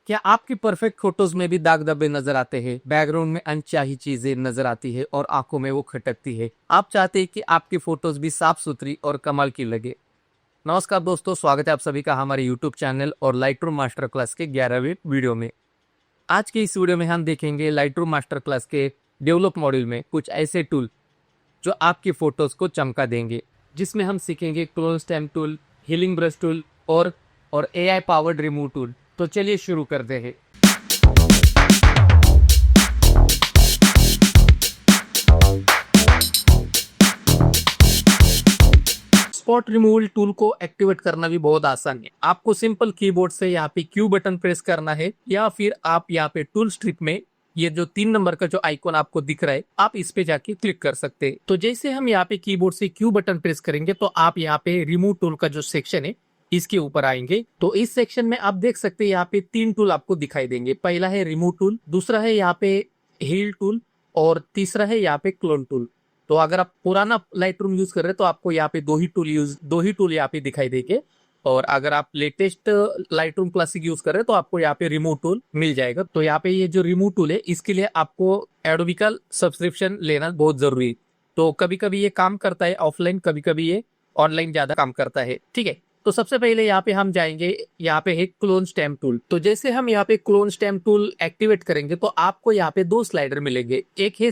क्या आपकी perfect photos में भी दाग धब्बे नजर आते हैं, बैकग्राउंड में अनचाही चीजें नजर आती है और आंखों में वो खटकती है? आप चाहते हैं कि आपकी फोटोज भी साफ सुथरी और कमाल की लगे। नमस्कार दोस्तों, स्वागत है आप सभी का हमारे यूट्यूब चैनल और लाइटरूम मास्टर क्लास के 11वें वीडियो में। आज के इस वीडियो में हम देखेंगे लाइटरूम मास्टर क्लास के डेवलप मॉड्यूल में कुछ ऐसे टूल जो आपकी फोटोज को चमका देंगे, जिसमें हम सीखेंगे clone stamp tool, healing brush tool और एआई पावर्ड रिमूव टूल। तो चलिए शुरू करते हैं। स्पॉट रिमूवल टूल को एक्टिवेट करना भी बहुत आसान है। आपको सिंपल कीबोर्ड से यहाँ पे क्यू बटन प्रेस करना है या फिर आप यहाँ पे टूल स्ट्रिप में ये जो 3 नंबर का जो आइकॉन आपको दिख रहा है, आप इस पे जाके क्लिक कर सकते हैं। तो जैसे हम यहाँ पे कीबोर्ड से क्यू बटन प्रेस करेंगे तो आप यहाँ पे रिमूव टूल का जो सेक्शन है इसके ऊपर आएंगे। तो इस सेक्शन में आप देख सकते हैं यहाँ पे 3 टूल आपको दिखाई देंगे। पहला है रिमूव टूल, दूसरा है यहाँ पे हील टूल और तीसरा है यहाँ पे क्लोन टूल। तो अगर आप पुराना लाइटरूम यूज कर रहे हैं तो आपको यहाँ पे दो ही टूल यहाँ पे दिखाई देंगे, और अगर आप लेटेस्ट लाइटरूम क्लासिक यूज कर रहे हैं तो आपको यहाँ पे रिमूव टूल मिल जाएगा। तो यहाँ पे ये जो रिमूव टूल है इसके लिए आपको एडोबी का सब्सक्रिप्शन लेना बहुत जरूरी है। तो कभी कभी ये काम करता है ऑफलाइन, कभी कभी ये ऑनलाइन ज्यादा काम करता है। ठीक है, तो सबसे पहले यहाँ पे हम जाएंगे, यहाँ पे है क्लोन स्टैम्प टूल। तो जैसे हम यहाँ पे क्लोन स्टैम्प टूल एक्टिवेट करेंगे तो आपको यहाँ पे 2 स्लाइडर मिलेंगे। एक है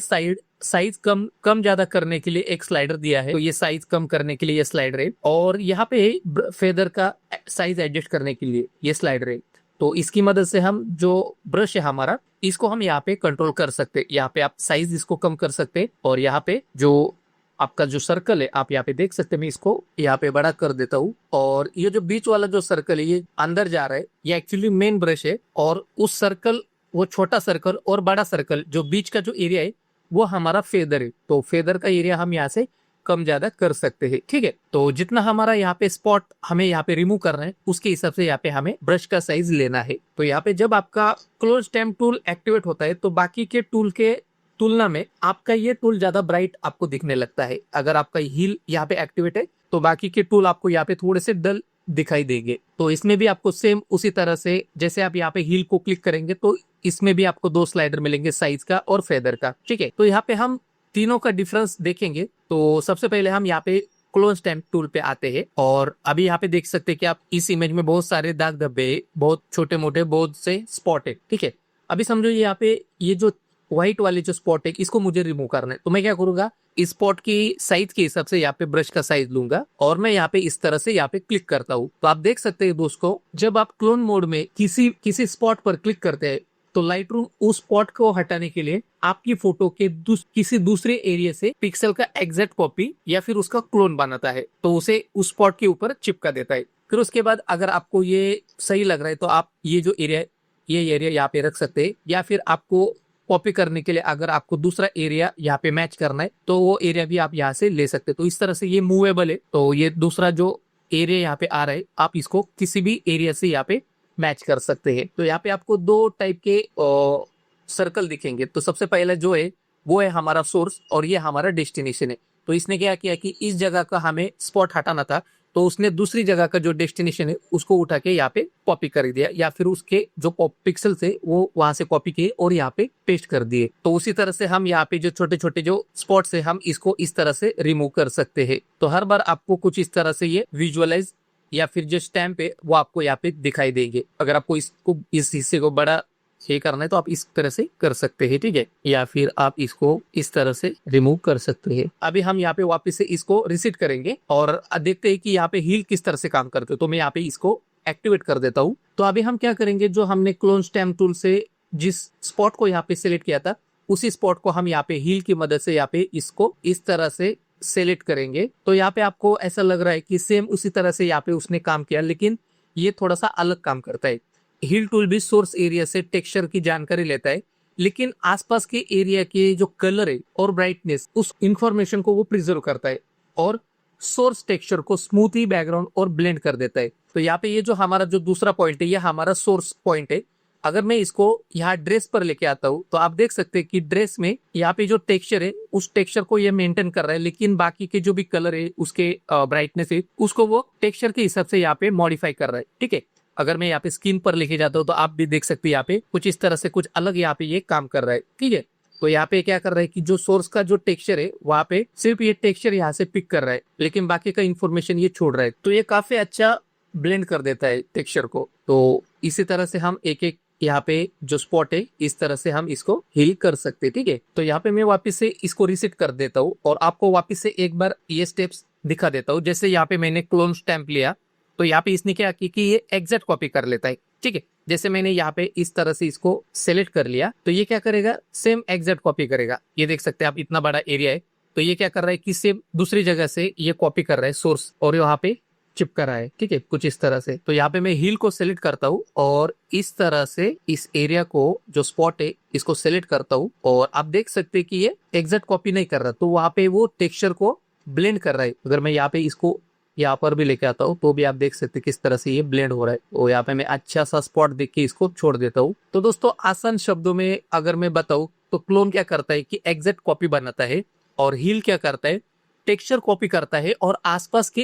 साइज कम ज्यादा करने के लिए एक स्लाइडर दिया है, तो ये साइज कम करने के लिए ये स्लाइडर है, और यहाँ पे फेदर का साइज एडजस्ट करने के लिए ये स्लाइडर है। तो इसकी मदद से हम जो ब्रश है हमारा, इसको हम यहाँ पे कंट्रोल कर सकते हैं। यहाँ पे आप साइज इसको कम कर सकते हैं, और यहाँ पे जो आपका जो सर्कल है आप यहाँ पे देख सकते हैं। मैं इसको यहाँ पे बड़ा कर देता हूँ, और ये जो बीच वाला जो सर्कल है ये अंदर जा रहा है, ये एक्चुअली मेन ब्रश है, और उस सर्कल, वो छोटा सर्कल और बड़ा सर्कल जो बीच का जो एरिया है वो हमारा फेदर है। तो फेदर का एरिया हम यहाँ से कम ज्यादा कर सकते हैं। ठीक है, तो जितना हमारा यहाँ पे स्पॉट हमें यहाँ पे रिमूव करना है उसके हिसाब से यहाँ पे हमें ब्रश का साइज लेना है। तो यहाँ पे जब आपका क्लोन स्टैम्प टूल एक्टिवेट होता है तो बाकी के टूल के तुलना में आपका ये टूल ज्यादा ब्राइट आपको दिखने लगता है। अगर आपका हील यहाँ पे एक्टिवेट है तो बाकी के टूल आपको यहाँ पे थोड़े से डल दिखाई देंगे। तो इसमें भी आपको सेम उसी तरह से, जैसे आप यहाँ पे हील को क्लिक करेंगे तो इसमें भी आपको 2 स्लाइडर मिलेंगे, साइज का और फेदर का। ठीक है, तो यहाँ पे हम तीनों का डिफरेंस देखेंगे। तो सबसे पहले हम यहाँ पे क्लोन स्टैम्प टूल पे आते हैं, और अभी यहाँ पे देख सकते हैं कि आप इस इमेज में बहुत सारे दाग धब्बे, बहुत छोटे मोटे बहुत से स्पॉट है। ठीक है, अभी समझो यहाँ पे ये जो व्हाइट वाले जो स्पॉट है इसको मुझे रिमूव करना है। तो मैं क्या करूंगा, इस स्पॉट की साइज के हिसाब से यहाँ पे ब्रश का साइज लूंगा और मैं यहाँ पे इस तरह से यहाँ पे क्लिक करता हूँ। तो आप देख सकते हैं दोस्तों, जब आप क्लोन मोड में किसी स्पॉट पर क्लिक करते हैं तो लाइटरूम उस स्पॉट को हटाने के लिए आपकी फोटो के किसी दूसरे एरिया से पिक्सल का एग्जैक्ट कॉपी या फिर उसका क्लोन बनाता है, तो उसे उस स्पॉट के ऊपर चिपका देता है। फिर उसके बाद अगर आपको ये सही लग रहा है तो आप ये जो एरिया, ये एरिया यहाँ पे रख सकते हैं, या फिर आपको कॉपी करने के लिए अगर आपको दूसरा एरिया यहाँ पे मैच करना है तो वो एरिया भी आप यहाँ से ले सकते हैं। तो इस तरह से ये मूवेबल है। तो ये दूसरा जो एरिया यहाँ पे आ रहा है आप इसको किसी भी एरिया से यहाँ पे मैच कर सकते हैं। तो यहाँ पे आपको 2 टाइप के सर्कल दिखेंगे। तो सबसे पहला जो है वो है हमारा सोर्स और ये हमारा डेस्टिनेशन है। तो इसने क्या किया कि इस जगह का हमें स्पॉट हटाना था, तो उसने दूसरी जगह का जो डेस्टिनेशन है उसको उठा के यहाँ पे कॉपी कर दिया, या फिर उसके जो पिक्सल से वो वहां से कॉपी किए और यहाँ पे पेस्ट कर दिए। तो उसी तरह से हम यहाँ पे जो छोटे छोटे जो स्पॉट्स है हम इसको इस तरह से रिमूव कर सकते हैं। तो हर बार आपको कुछ इस तरह से ये विजुअलाइज या फिर जो स्टैम्प है वो आपको यहाँ पे दिखाई देंगे। अगर आपको इस हिस्से को बड़ा ये करना है तो आप इस तरह से कर सकते हैं। ठीक है, या फिर आप इसको इस तरह से रिमूव कर सकते हैं। अभी हम यहाँ पे वापस से इसको रिसेट करेंगे और देखते हैं कि यहाँ पे हील किस तरह से काम करते हैं। तो मैं यहाँ पे इसको एक्टिवेट कर देता हूँ। तो अभी हम क्या करेंगे, जो हमने क्लोन स्टैम्प टूल से जिस स्पॉट को यहाँ पे सिलेक्ट किया था उसी स्पॉट को हम यहाँ पे हील की मदद से यहाँ पे इसको इस तरह से सेलेक्ट करेंगे। तो यहाँ पे आपको ऐसा लग रहा है कि सेम उसी तरह से यहाँ पे उसने काम किया, लेकिन ये थोड़ा सा अलग काम करता है। हील टूल भी सोर्स एरिया से टेक्सचर की जानकारी लेता है, लेकिन आसपास के एरिया के जो कलर है और ब्राइटनेस उस इंफॉर्मेशन को वो प्रिजर्व करता है और सोर्स टेक्सचर को स्मूथली बैकग्राउंड और ब्लेंड कर देता है। तो यहाँ पे ये जो हमारा जो दूसरा पॉइंट है ये हमारा सोर्स पॉइंट है। अगर मैं इसको यहाँ ड्रेस पर लेके आता हूँ तो आप देख सकते हैं कि ड्रेस में यहाँ पे जो टेक्सचर है उस टेक्सचर को ये मेंटेन कर रहा है, लेकिन बाकी के जो भी कलर है उसके ब्राइटनेस है उसको वो टेक्सचर के हिसाब से यहाँ पे मॉडिफाई कर रहा है। ठीक है, अगर मैं यहाँ पे स्क्रीन पर लेके जाता हूँ तो आप भी देख सकते हैं यहाँ पे कुछ इस तरह से कुछ अलग यहाँ पे ये काम कर रहा है। ठीक है, तो यहाँ पे क्या कर रहा है कि जो सोर्स का जो टेक्सचर है वहाँ पे सिर्फ ये टेक्सचर यहाँ से पिक कर रहा है, लेकिन बाकी का इन्फॉर्मेशन ये छोड़ रहा है। तो ये काफी अच्छा ब्लेंड कर देता है टेक्सचर को। तो इसी तरह से हम एक एक यहाँ पे जो स्पॉट है इस तरह से हम इसको हील कर सकते हैं। ठीक है, तो यहाँ पे मैं वापस से इसको रिसेट कर देता हूँ और आपको वापस से एक बार ये स्टेप्स दिखा देता हूँ। जैसे यहाँ पे मैंने क्लोन स्टैंप लिया तो यहाँ पे इसने क्या की कि ये एग्जैक्ट कॉपी कर लेता है। ठीक है, जैसे मैंने यहाँ पे इस तरह से इसको सेलेक्ट कर लिया तो ये क्या करेगा, सेम एग्जैक्ट कॉपी करेगा। ये देख सकते हैं आप, इतना बड़ा एरिया है तो ये क्या कर रहा है कि सेम दूसरी जगह से ये कॉपी कर रहा है सोर्स और यहाँ पे चिपका रहा है। ठीक है, कुछ इस तरह से। तो यहाँ पे मैं हील को सेलेक्ट करता हूँ और इस तरह से इस एरिया को जो स्पॉट है इसको सेलेक्ट करता हूँ और आप देख सकते हैं कि ये एग्जैक्ट कॉपी नहीं कर रहा, तो वहां पे वो टेक्सचर को ब्लेंड कर रहा है। अगर मैं यहाँ पे इसको यहाँ पर भी लेके आता हूँ तो भी आप देख सकते हैं किस तरह से ये ब्लेंड हो रहा है। तो यहाँ पे मैं अच्छा सा स्पॉट देख के इसको छोड़ देता हूँ। तो दोस्तों आसान शब्दों में अगर मैं बताऊँ तो क्लोन क्या करता है कि एग्जैक्ट कॉपी बनाता है और हील क्या करता है, टेक्सचर कॉपी करता है और आसपास के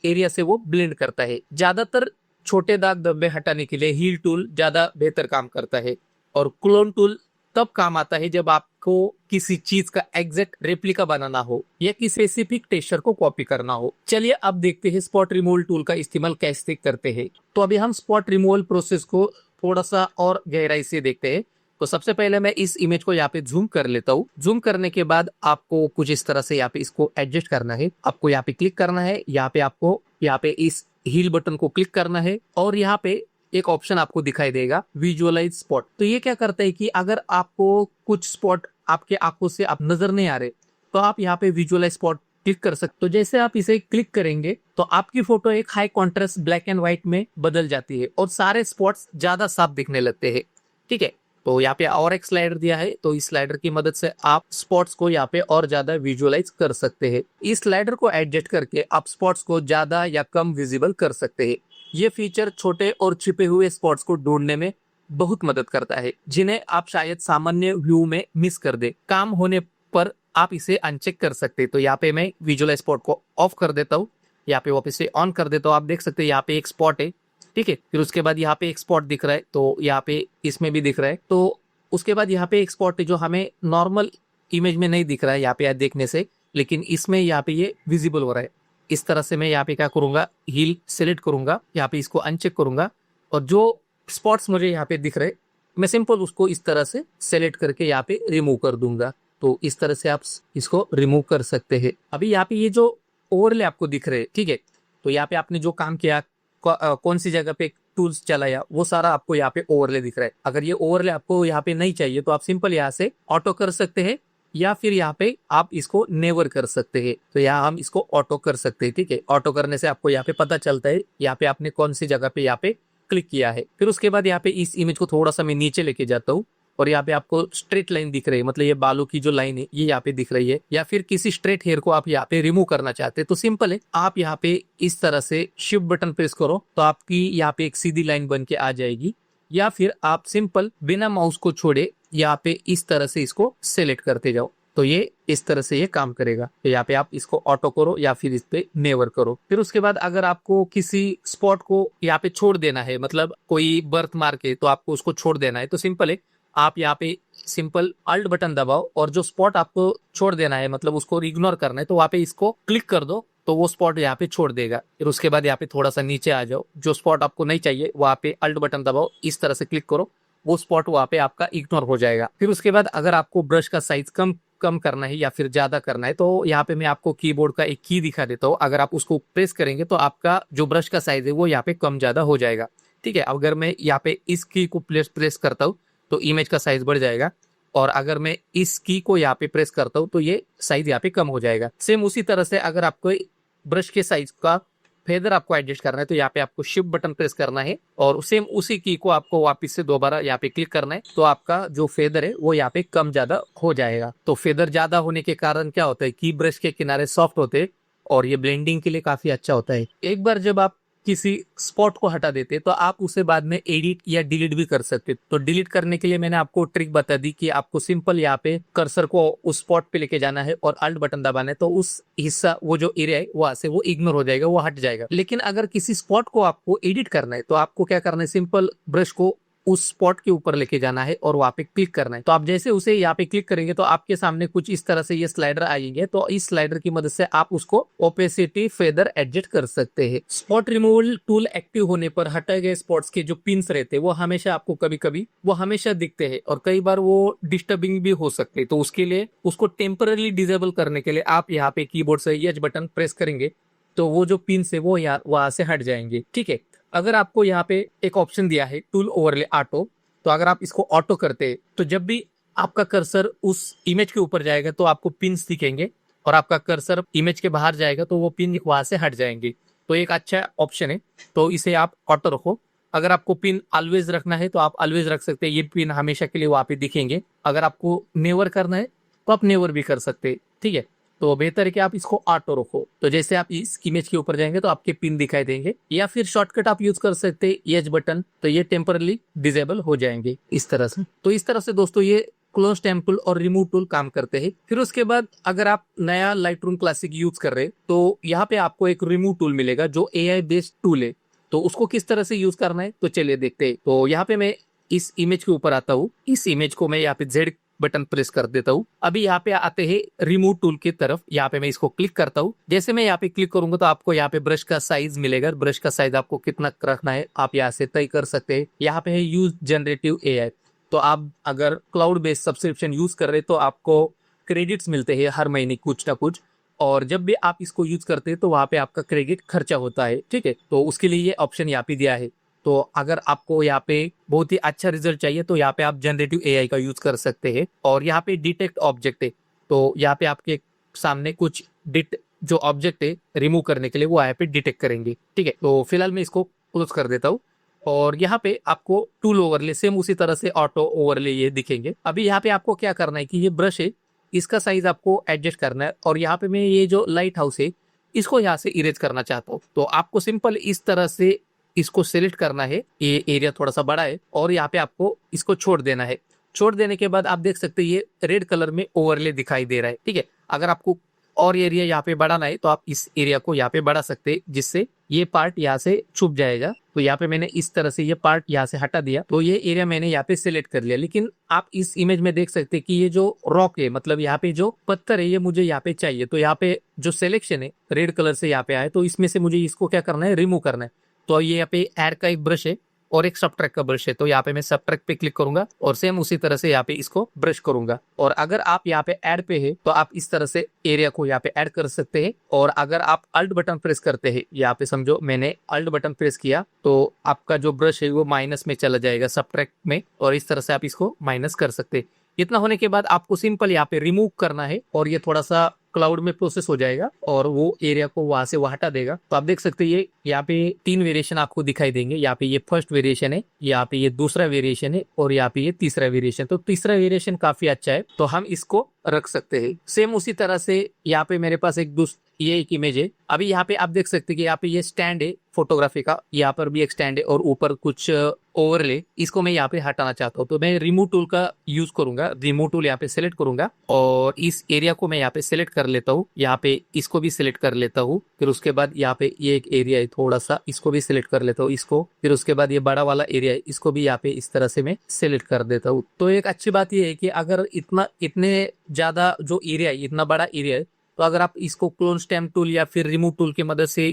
एरिया से वो ब्लेंड करता है। ज्यादातर छोटे दाग धब्बे हटाने के लिए हील टूल ज्यादा बेहतर काम करता है और क्लोन टूल तब काम आता है जब आपको किसी चीज का एग्जैक्ट रेप्लिका बनाना हो या किसी स्पेसिफिक टेक्सचर को कॉपी करना हो। चलिए अब देखते हैं स्पॉट रिमूवल टूल का इस्तेमाल कैसे करते हैं। तो अभी हम स्पॉट रिमूवल प्रोसेस को थोड़ा सा और गहराई से देखते हैं। तो सबसे पहले मैं इस इमेज को यहाँ पे जूम कर लेता हूँ। जूम करने के बाद आपको कुछ इस तरह से यहाँ पे इसको एडजस्ट करना है। आपको यहाँ पे क्लिक करना है, यहाँ पे आपको यहाँ पे इस हील बटन को क्लिक करना है और यहाँ पे एक ऑप्शन आपको दिखाई देगा विजुअलाइज स्पॉट। तो ये क्या करता है कि अगर आपको कुछ स्पॉट आपके आंखों से आप नजर नहीं आ रहे तो आप यहाँ पे विजुअलाइज स्पॉट क्लिक कर सकते। तो जैसे आप इसे क्लिक करेंगे तो आपकी फोटो एक high contrast black and white में बदल जाती है और सारे स्पॉट्स ज्यादा साफ दिखने लगते हैं। ठीक है, तो यहाँ पे और एक स्लाइडर दिया है, तो इस स्लाइडर की मदद से आप स्पॉट्स को यहाँ पे और ज्यादा विजुअलाइज कर सकते हैं। इस स्लाइडर को एडजस्ट करके आप स्पॉट्स को ज्यादा या कम विजिबल कर सकते हैं। ये फीचर छोटे और छिपे हुए स्पॉट्स को ढूंढने में बहुत मदद करता है जिन्हें आप शायद सामान्य व्यू में मिस कर दे। काम होने पर आप इसे अनचेक कर सकते हैं। तो यहाँ पे मैं विजुअलाइज स्पॉट को ऑफ कर देता हूँ, यहाँ पे वापस से ऑन कर देता हूँ। आप देख सकते हैं यहाँ पे एक स्पॉट है। ठीक है, फिर उसके बाद यहाँ पे एक स्पॉट दिख रहा है, तो यहाँ पे इसमें भी दिख रहा है। तो उसके बाद यहाँ पे एक स्पॉट है जो हमें नॉर्मल इमेज में नहीं दिख रहा है यहाँ पे देखने से, लेकिन इसमें यहाँ पे ये विजिबल हो रहा है। इस तरह से मैं यहाँ पे क्या करूंगा, हील सेलेक्ट करूंगा, यहाँ पे इसको अनचेक करूंगा और जो स्पॉट्स मुझे यहाँ पे दिख रहे मैं सिंपल उसको इस तरह से सेलेक्ट करके यहाँ पे रिमूव कर दूंगा। तो इस तरह से आप इसको रिमूव कर सकते हैं। अभी यहाँ पे ये जो ओवरले आपको दिख रहे, ठीक है, तो यहाँ पे आपने जो काम किया, कौन सी जगह पे टूल्स चलाया, वो सारा आपको यहाँ पे ओवरले दिख रहा है। अगर ये ओवरले आपको यहाँ पे नहीं चाहिए तो आप सिंपल यहाँ से ऑटो कर सकते हैं या फिर यहाँ पे आप इसको नेवर कर सकते हैं। तो यहाँ हम इसको ऑटो कर सकते हैं। ठीक है, ऑटो करने से आपको यहाँ पे पता चलता है यहाँ पे आपने कौन सी जगह पे यहाँ पे क्लिक किया है। फिर उसके बाद यहाँ पे इस इमेज को थोड़ा सा मैं नीचे लेके जाता हूँ और यहाँ पे आपको स्ट्रेट लाइन दिख रही है, मतलब ये बालों की जो लाइन है ये यहाँ पे दिख रही है। या फिर किसी स्ट्रेट हेयर को आप यहाँ पे रिमूव करना चाहते हैं तो सिंपल है, आप यहाँ पे इस तरह से शिफ्ट बटन प्रेस करो तो आपकी यहाँ पे एक सीधी लाइन बन के आ जाएगी। या फिर आप सिंपल बिना माउस को छोड़े यहाँ पे इस तरह से इसको सेलेक्ट करते जाओ तो ये इस तरह से ये काम करेगा। तो यहाँ पे आप इसको ऑटो करो या फिर इस पे नेवर करो। फिर उसके बाद अगर आपको किसी स्पॉट को यहाँ पे छोड़ देना है, मतलब कोई बर्थ मार्क है तो आपको उसको छोड़ देना है, तो सिंपल है, आप यहाँ पे सिंपल अल्ट बटन दबाओ और जो स्पॉट आपको छोड़ देना है, मतलब उसको इग्नोर करना है, तो वहाँ पे इसको क्लिक कर दो तो वो स्पॉट यहाँ पे छोड़ देगा। फिर उसके बाद यहाँ पे थोड़ा सा नीचे आ जाओ, जो स्पॉट आपको नहीं चाहिए वहाँ पे अल्ट बटन दबाओ, इस तरह से क्लिक करो, वो स्पॉट वहाँ पे आपका इग्नोर हो जाएगा। फिर उसके बाद अगर आपको ब्रश का साइज कम करना है या फिर ज्यादा करना है तो यहाँ पे मैं आपको कीबोर्ड का एक की दिखा देता हूँ। अगर आप उसको प्रेस करेंगे तो आपका जो ब्रश का साइज है वो यहाँ पे कम ज्यादा हो जाएगा। ठीक है, अगर मैं यहाँ पे इस की को प्रेस करता हूँ तो इमेज का साइज बढ़ जाएगा और अगर मैं इस की को यहाँ पे प्रेस करता हूँ तो ये साइज यहाँ पे कम हो जाएगा। सेम उसी तरह से अगर आपको ब्रश के साइज का फेदर आपको एडजस्ट करना है तो यहाँ पे आपको शिफ्ट बटन प्रेस करना है और सेम उसी की को आपको वापस से दोबारा यहाँ पे क्लिक करना है तो आपका जो फेदर है वो यहाँ पे कम ज्यादा हो जाएगा। तो फेदर ज्यादा होने के कारण क्या होता है कि ब्रश के किनारे सॉफ्ट होते हैं और ये ब्लेंडिंग के लिए काफी अच्छा होता है। एक बार जब आप किसी स्पॉट को हटा देते तो आप उसे बाद में एडिट या डिलीट भी कर सकते। तो डिलीट करने के लिए मैंने आपको ट्रिक बता दी कि आपको सिंपल यहाँ पे कर्सर को उस स्पॉट पे लेके जाना है और अल्ट बटन दबाना है, तो उस हिस्सा वो जो एरिया है वहां से वो इग्नोर हो जाएगा, वो हट जाएगा। लेकिन अगर किसी स्पॉट को आपको एडिट करना है तो आपको क्या करना है, सिंपल ब्रश को उस स्पॉट के ऊपर लेके जाना है और वहां पे क्लिक करना है। तो आप जैसे उसे यहाँ पे क्लिक करेंगे तो आपके सामने कुछ इस तरह से ये स्लाइडर आएंगे। तो इस स्लाइडर की मदद से आप उसको ओपेसिटी फेदर एडजस्ट कर सकते हैं। स्पॉट रिमूवल टूल एक्टिव होने पर हटाए गए स्पॉट्स के जो पिंस रहते हैं वो हमेशा आपको कभी कभी वो हमेशा दिखते हैं और कई बार वो डिस्टर्बिंग भी हो सकते हैं। तो उसके लिए उसको टेम्पररी डिसेबल करने के लिए आप यहाँ पे कीबोर्ड से एच बटन प्रेस करेंगे तो वो जो पिन है वो यार वहां से हट जाएंगे। ठीक है, अगर आपको यहाँ पे एक ऑप्शन दिया है टूल ओवरले ऑटो, तो अगर आप इसको ऑटो करते हैं तो जब भी आपका कर्सर उस इमेज के ऊपर जाएगा तो आपको पिन्स दिखेंगे और आपका कर्सर इमेज के बाहर जाएगा तो वो पिन वहां से हट जाएंगे। तो एक अच्छा ऑप्शन है, तो इसे आप ऑटो रखो। अगर आपको पिन ऑलवेज रखना है तो आप ऑलवेज रख सकते हैं, ये पिन हमेशा के लिए वहां पे दिखेंगे। अगर आपको नेवर करना है तो आप नेवर भी कर सकते हैं। ठीक है, तो बेहतर है कि आप इसको ऑटो रखो। तो जैसे आप इस इमेज के ऊपर जाएंगे तो आपके पिन दिखाई देंगे, या फिर शॉर्टकट आप यूज कर सकते हैं एच बटन, तो ये टेम्परली डिसेबल हो जाएंगे इस तरह से। तो इस तरह से दोस्तों ये क्लोज स्टैम्प टूल और रिमूव टूल काम करते हैं। फिर उसके बाद अगर आप नया लाइटरूम क्लासिक यूज कर रहे हैं तो यहाँ पे आपको एक रिमूव टूल मिलेगा जो एआई बेस्ड टूल है। तो उसको किस तरह से यूज करना है तो चलिए देखते हैं। तो यहाँ पे मैं इस इमेज के ऊपर आता हूँ, इस इमेज को मैं यहाँ पे जेड बटन प्रेस कर देता हूँ। अभी यहाँ पे आते हैं रिमूव टूल की तरफ, यहाँ पे मैं इसको क्लिक करता हूँ। जैसे मैं यहाँ पे क्लिक करूंगा तो आपको यहाँ पे ब्रश का साइज मिलेगा। ब्रश का साइज आपको कितना रखना है आप यहाँ से तय कर सकते हैं। यहाँ पे है यूज जनरेटिव एआई, तो आप अगर क्लाउड बेस्ड सब्सक्रिप्शन यूज कर रहे हैं तो आपको क्रेडिट्स मिलते हैं हर महीने कुछ ना कुछ, और जब भी आप इसको यूज करते हैं तो वहां पे आपका क्रेडिट खर्चा होता है। ठीक है, तो उसके लिए ये ऑप्शन यहाँ पे दिया है। तो अगर आपको यहाँ पे बहुत ही अच्छा रिजल्ट चाहिए तो यहाँ पे आप जनरेटिव एआई का यूज कर सकते हैं। और यहाँ पे डिटेक्ट ऑब्जेक्ट है, तो यहाँ पे आपके सामने कुछ जो ऑब्जेक्ट है रिमूव करने के लिए वो यहाँ पे डिटेक्ट करेंगे। ठीक है, तो फिलहाल मैं इसको क्लोज कर देता हूँ और यहाँ पे आपको टूल ओवरले सेम उसी तरह से ऑटो ओवरले ये दिखेंगे। अभी यहाँ पे आपको क्या करना है कि ये ब्रश है इसका साइज आपको एडजस्ट करना है, और यहाँ पे मैं ये जो लाइट हाउस है इसको यहाँ से इरेज करना चाहता हूँ। तो आपको सिंपल इस तरह से इसको सिलेक्ट करना है, ये एरिया थोड़ा सा बड़ा है, और यहाँ पे आपको इसको छोड़ देना है। छोड़ देने के बाद आप देख सकते हैं ये रेड कलर में ओवरले दिखाई दे रहा है। ठीक है, अगर आपको और एरिया यहाँ पे बढ़ाना है तो आप इस एरिया को यहाँ पे बढ़ा सकते हैं, जिससे ये पार्ट यहाँ से छुप जाएगा। तो यहाँ पे मैंने इस तरह से ये पार्ट यहाँ से हटा दिया, तो ये एरिया मैंने यहाँ पे सिलेक्ट कर लिया। लेकिन आप इस इमेज में देख सकते हैं कि ये जो रॉक है, मतलब यहाँ पे जो पत्थर है, ये मुझे यहाँ पे चाहिए। तो यहाँ पे जो सिलेक्शन है रेड कलर से यहाँ पे आया, तो इसमें से मुझे इसको क्या करना है, रिमूव करना है। तो ये यहाँ पे एयर का एक ब्रश है और एक सबट्रैक्ट का ब्रश है, तो यहाँ पे मैं सबट्रैक्ट पे क्लिक करूंगा और सेम उसी तरह से यहाँ पे इसको ब्रश करूंगा। और अगर आप यहाँ पे ऐड पे है तो आप इस तरह से एरिया को यहाँ पे ऐड कर सकते हैं। और अगर आप अल्ट बटन प्रेस करते हैं, यहाँ पे समझो मैंने अल्ट बटन प्रेस किया तो आपका जो ब्रश है वो माइनस में चला जाएगा सबट्रैक्ट में, और इस तरह से आप इसको माइनस कर सकते हैं। इतना होने के बाद आपको सिंपल यहाँ पे रिमूव करना है और ये थोड़ा सा क्लाउड में प्रोसेस हो जाएगा और वो एरिया को वहां से हटा देगा। तो आप देख सकते हैं ये यहाँ पे 3 वेरिएशन आपको दिखाई देंगे। यहाँ पे ये फर्स्ट वेरिएशन है, यहाँ पे ये दूसरा वेरिएशन है और यहाँ पे ये तीसरा वेरिएशन। तो तीसरा वेरिएशन काफी अच्छा है, तो हम इसको रख सकते हैं। सेम उसी तरह से यहाँ पे मेरे पास ये एक इमेज है। अभी यहाँ पे आप देख सकते हैं कि यहाँ पे ये स्टैंड है फोटोग्राफी का, यहाँ पर भी एक स्टैंड है और ऊपर कुछ ओवरले, इसको मैं यहाँ पे हटाना चाहता हूँ। तो मैं रिमूव टूल का यूज करूंगा, रिमूव टूल यहाँ पे सिलेक्ट करूंगा और इस एरिया को मैं यहाँ पे सिलेक्ट कर लेता हूँ। यहाँ पे इसको भी सिलेक्ट कर लेता हूँ। फिर उसके बाद यहाँ पे ये एक एरिया है थोड़ा सा, इसको भी सिलेक्ट कर लेता हूँ इसको। फिर उसके बाद ये बड़ा वाला एरिया है, इसको भी यहाँ पे इस तरह से मैं सिलेक्ट कर देता हूँ। तो एक अच्छी बात ये है कि अगर इतने ज्यादा जो एरिया है, इतना बड़ा एरिया है, तो अगर आप इसको क्लोन स्टैम्प टूल या फिर रिमूव टूल की मदद से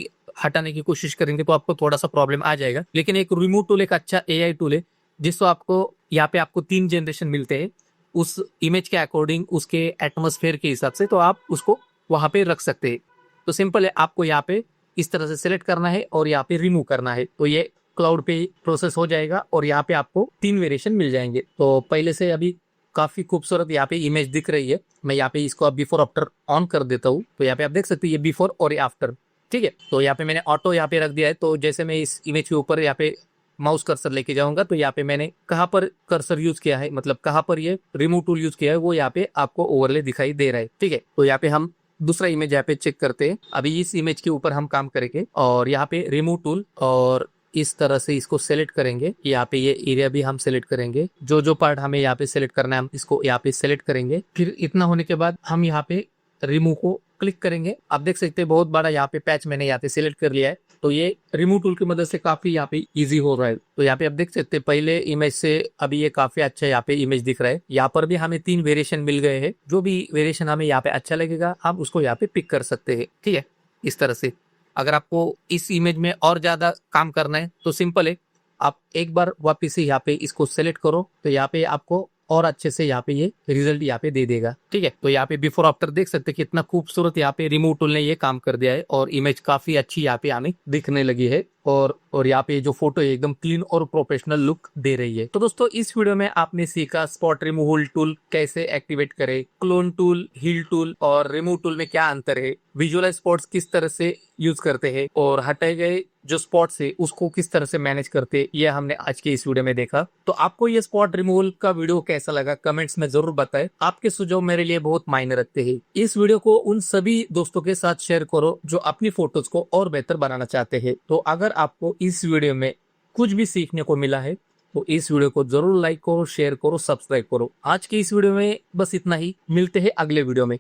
हटाने की कोशिश करेंगे तो आपको थोड़ा सा प्रॉब्लम आ जाएगा। लेकिन एक रिमूव टूल एक अच्छा एआई टूल है जिसको आपको यहाँ पे आपको 3 जनरेशन मिलते हैं उस इमेज के अकॉर्डिंग, उसके एटमॉस्फेयर के हिसाब से, तो आप उसको वहां पे रख सकते हैं। तो सिंपल है, आपको यहाँ पे इस तरह से सिलेक्ट करना है और यहाँ पे रिमूव करना है, तो ये क्लाउड पे प्रोसेस हो जाएगा और यहाँ पे आपको 3 वेरिएशन मिल जाएंगे। तो पहले से अभी काफी खूबसूरत यहाँ पे इमेज दिख रही है। मैं यहाँ पे इसको बिफोर आफ्टर ऑन कर देता हूँ, तो यहाँ पे आप देख सकते हैं ये बिफोर और ये आफ्टर। ठीक है, तो यहाँ पे मैंने ऑटो यहाँ पे रख दिया है। तो जैसे मैं इस इमेज के ऊपर यहाँ पे माउस कर्सर लेके जाऊंगा तो यहाँ पे मैंने कहाँ पर कर्सर यूज किया है, मतलब कहाँ पर ये रिमूव टूल यूज किया है, वो यहाँ पे आपको ओवरले दिखाई दे रहा है। ठीक है, तो यहाँ पे हम दूसरा इमेज यहाँ पे चेक करते हैं। अभी इस इमेज के ऊपर हम काम करेंगे और यहाँ पे रिमूव टूल और इस तरह से इसको सेलेक्ट करेंगे। यहाँ पे ये एरिया भी हम सेलेक्ट करेंगे, जो जो पार्ट हमें यहाँ पे सेलेक्ट करना है हम इसको यहाँ पे सेलेक्ट करेंगे। फिर इतना होने के बाद हम यहाँ पे रिमूव को क्लिक करेंगे। आप देख सकते हैं बहुत बड़ा यहाँ पे पैच मैंने यहाँ पे सिलेक्ट कर लिया है। तो ये रिमूव टूल की मदद से काफी यहाँ पे इजी हो रहा है। तो यहाँ पे आप देख सकते हैं पहले इमेज से अभी ये काफी अच्छा यहाँ पे इमेज दिख रहा है। यहाँ पर भी हमें 3 वेरिएशन मिल गए हैं। जो भी वेरिएशन हमें यहाँ पे अच्छा लगेगा हम उसको यहाँ पे पिक कर सकते हैं। ठीक है, इस तरह से। अगर आपको इस इमेज में और ज्यादा काम करना है तो सिंपल है, आप एक बार वापिस से यहाँ पे इसको सेलेक्ट करो तो यहाँ पे आपको और अच्छे से यहाँ पे ये रिजल्ट यहाँ पे दे देगा। ठीक है, तो यहाँ पे बिफोर आफ्टर देख सकते हैं कितना खूबसूरत यहाँ पे रिमूव टूल ने ये काम कर दिया है और इमेज काफी अच्छी यहाँ पे हमें दिखने लगी है और यहाँ पे जो फोटो है एकदम क्लीन और प्रोफेशनल लुक दे रही है। तो दोस्तों इस वीडियो में आपने सीखा स्पॉट रिमूवल टूल कैसे एक्टिवेट करे, क्लोन टूल, हील टूल और रिमूव टूल में क्या अंतर है, विजुअलाइज स्पॉट्स किस तरह से यूज करते हैं और हटाए गए जो स्पॉट्स है उसको किस तरह से मैनेज करते हैं, ये हमने आज के इस वीडियो में देखा। तो आपको ये स्पॉट रिमूवल का वीडियो कैसा लगा कमेंट्स में जरूर बताएं। आपके सुझाव मेरे लिए बहुत मायने रखते हैं। इस वीडियो को उन सभी दोस्तों के साथ शेयर करो जो अपनी फोटोज को और बेहतर बनाना चाहते हैं। तो अगर आपको इस वीडियो में कुछ भी सीखने को मिला है तो इस वीडियो को जरूर लाइक करो, शेयर करो, सब्सक्राइब करो। आज के इस वीडियो में बस इतना ही। मिलते हैं अगले वीडियो में।